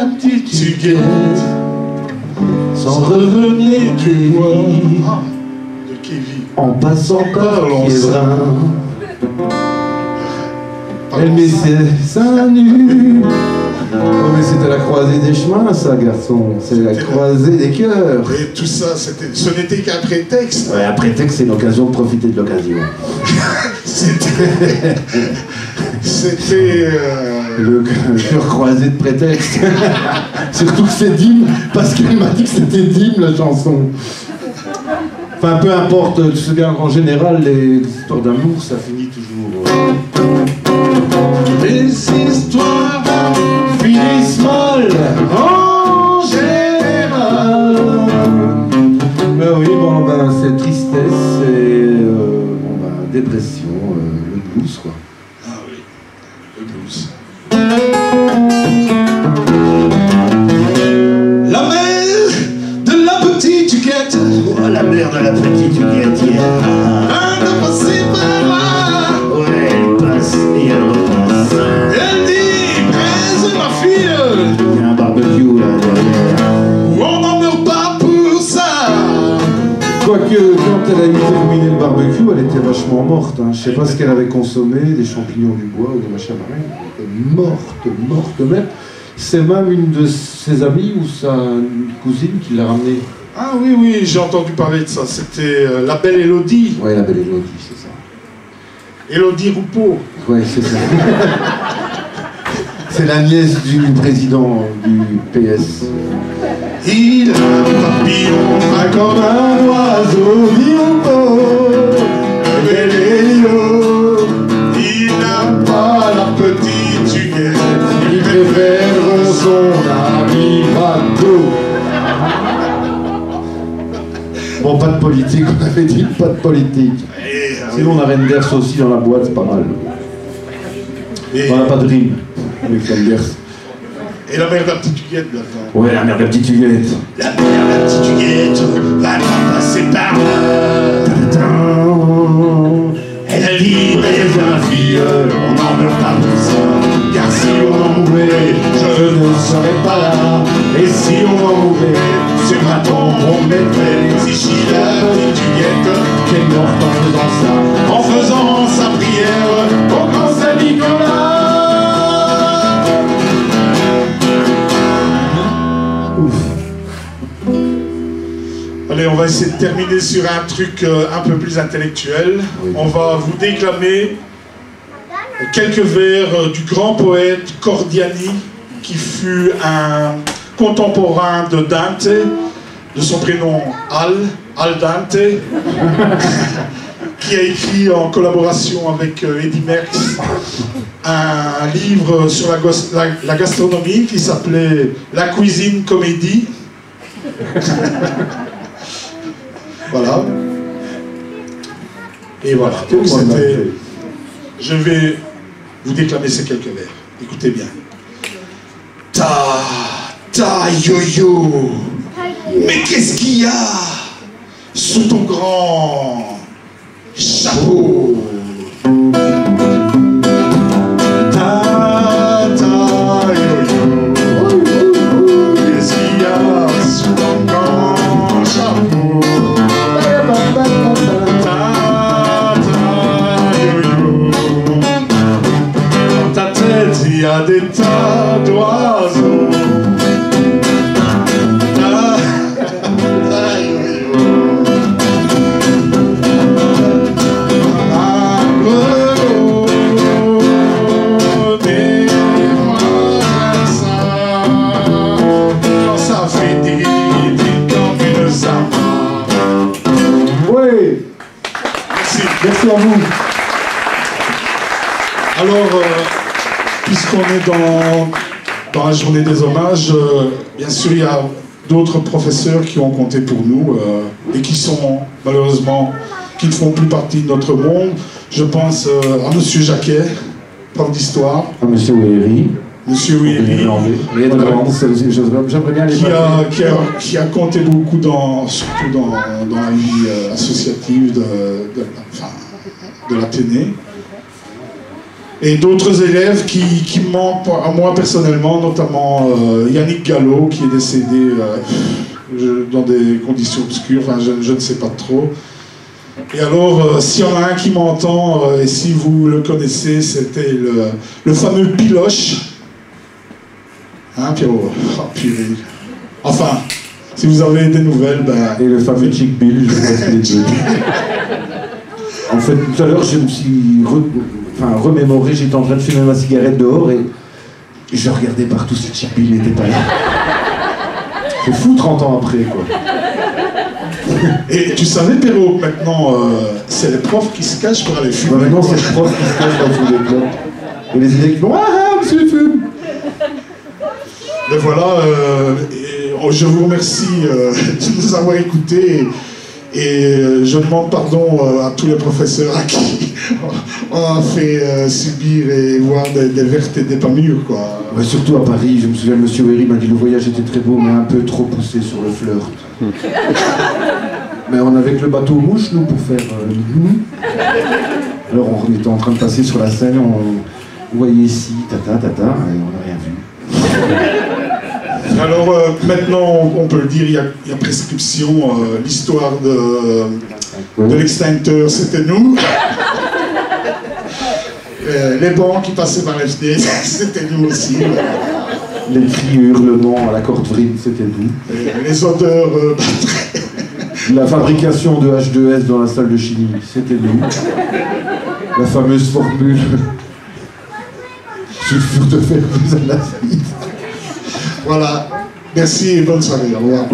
la petite Huguette, sans revenir du bois, en passant par Kievrin, elle met ses seins nus. Oh, mais c'était la croisée des chemins, ça, garçon. C'est la croisée des cœurs. Et tout ça, ce n'était qu'un prétexte. Ouais, un prétexte, c'est l'occasion de profiter de l'occasion. C'était... Le cœur croisé de prétexte. Surtout que c'est d'hymne, parce qu'elle m'a dit que c'était d'hymne, la chanson. Enfin, peu importe, tu sais bien qu'en général, les histoires d'amour, ça finit toujours... Les histoires finissent mal, en général. Ben oui, bon, ben, c'est tristesse, c'est bon, ben, dépression, le blues, quoi. Ah oui, le blues. La mère de la petite Huguette. Oh, la mère de la petite Huguette, Elle de passer par là. ouais, elle passe et elle repasse. Elle dit, presse ma fille. Il y a un barbecue là derrière. On n'en meurt pas pour ça. Quoique, quand elle a eu terminé le barbecue, elle était vachement morte. Hein. Je sais pas ce qu'elle avait consommé, des champignons du bois ou des machins pareils. Elle était morte même. C'est même une de ses amies ou sa cousine qui l'a ramenée. Ah oui, oui, j'ai entendu parler de ça. C'était la belle Élodie. Ouais, la belle Élodie, c'est ça. Élodie Roupeau. Ouais, c'est ça. C'est la nièce du président du PS. Il a un papillon, Ah, comme un oiseau, dit bel Elio. il n'a pas la petite Huguette. Il préfère son ami Paco. Bon, pas de politique, on avait dit pas de politique. Sinon, on a Renders aussi dans la boîte, c'est pas mal. Et, On n'a pas de rime avec Renders. et la mère de la petite Huguette, là-dedans. Ouais, la mère de la petite Huguette. La mère de la petite Huguette va pas passer par là. Elle dit, mais ma fille, on n'en meurt pas pour ça. Car si on en mourait, je ne serais pas là. Et si on en mourait, sur ma tombe on mettrait Zichi la petite Huguette, Qui est morte en faisant ça. en faisant sa prière au grand Saint-Nicolas. Allez, on va essayer de terminer sur un truc un peu plus intellectuel. Oui. On va vous déclamer quelques vers du grand poète Cordiani, qui fut un contemporain de Dante, de son prénom Al Dante, qui a écrit en collaboration avec Eddy Merckx un livre sur la gastronomie qui s'appelait La cuisine comédie. Voilà. Et voilà. Donc c'était... Je vais vous déclamer ces quelques vers. Écoutez bien. Ta yo-yo. Mais qu'est-ce qu'il y a sous ton grand chapeau? Ta yo-yo. Qu'est-ce qu'il y a sous ton grand chapeau? Dans ta tête, il y a des tas d'oiseaux. Quand ça fait des comme une samba. Oui. Merci. Merci à vous. Alors, puisqu'on est dans la journée des hommages, bien sûr, il y a d'autres professeurs qui ont compté pour nous et qui sont, malheureusement, qui ne font plus partie de notre monde. Je pense à Monsieur Jacquet, prof d'histoire, À Monsieur Ouéry. Monsieur Ouéry, J'aimerais bien les qui a compté beaucoup, surtout dans la vie associative de l'Athénée. Et d'autres élèves qui me manquent à moi personnellement, notamment Yannick Gallo, qui est décédé dans des conditions obscures, enfin je ne sais pas trop. Et alors, s'il y en a un qui m'entend, et si vous le connaissez, c'était le fameux Piloche. Hein, Pierrot? Oh, purée. Enfin, si vous avez des nouvelles, ben... Et le fameux Chick Bill, je sais les deux. En fait, tout à l'heure, je me suis remémoré, j'étais en train de fumer ma cigarette dehors et je regardais partout si Chick Bill n'était pas là. C'est fou 30 ans après, quoi. Et tu savais, Perrault, maintenant, c'est les profs qui se cachent pour aller fumer. Maintenant, c'est le prof qui se cache dans tous les clubs. Et les élèves qui font « Ah, monsieur fume !» Mais voilà, je vous remercie de nous avoir écoutés. Et je demande pardon à tous les professeurs à qui on a fait subir et voir des vertes et des pas mûres, quoi. Ouais, surtout à Paris, je me souviens, monsieur Wery m'a dit le voyage était très beau, mais un peu trop poussé sur le flirt. Mais on avait que le bateau mouche, nous, pour faire Alors on était en train de passer sur la Seine, on voyait ici, tata, et on n'a rien vu. Alors maintenant, on peut le dire, il y a prescription. L'histoire de l'extincteur, c'était nous. Les bancs qui passaient par les fenêtres, c'était nous aussi. Les cris hurlements à la corde vrille, c'était nous. Les odeurs... La fabrication de H2S dans la salle de chimie, c'était nous. La fameuse formule sulfure de fer plus à l'acide. Voilà. Merci et bonne soirée. Au revoir.